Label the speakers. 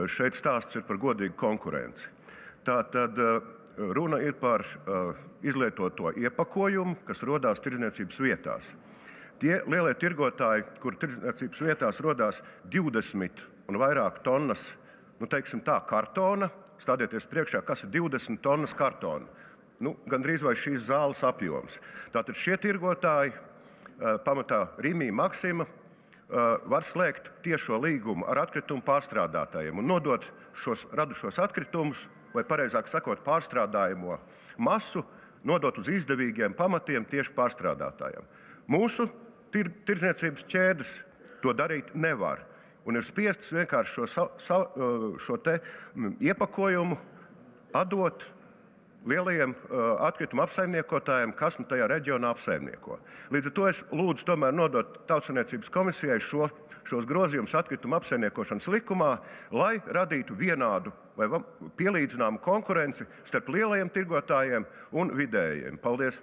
Speaker 1: Šeit stāsts ir par godīgu konkurenci. Tātad runa ir par izlietoto iepakojumu, kas rodās tirdzniecības vietās. Tie lielie tirgotāji, kur tirdzniecības vietās rodās 20 un vairāk tonnas, teiksim tā, kartona, stādieties priekšā, kas ir 20 tonnas kartona. Gandrīz vai šīs zāles apjoms. Tātad šie tirgotāji, pamatā Rimi, Maxima, var slēgt tiešo līgumu ar atkritumu pārstrādātājiem un nodot šos radušos atkritumus, vai pareizāk sakot, pārstrādājumu masu, nodot uz izdevīgiem pamatiem tieši pārstrādātājiem. Mūsu tirdzniecības ķēdes to darīt nevar, un ir spiestas vienkārši šo iepakojumu atdot lielajiem atkritumu apsaimniekotājiem, kas tajā reģionā apsaimnieko. Līdz ar to es lūdzu tomēr nodot Tautsaimniecības komisijai šos grozījumus atkritumu apsaimniekošanas likumā, lai radītu vienādu vai pielīdzināmu konkurenci starp lielajiem tirgotājiem un vidējiem. Paldies!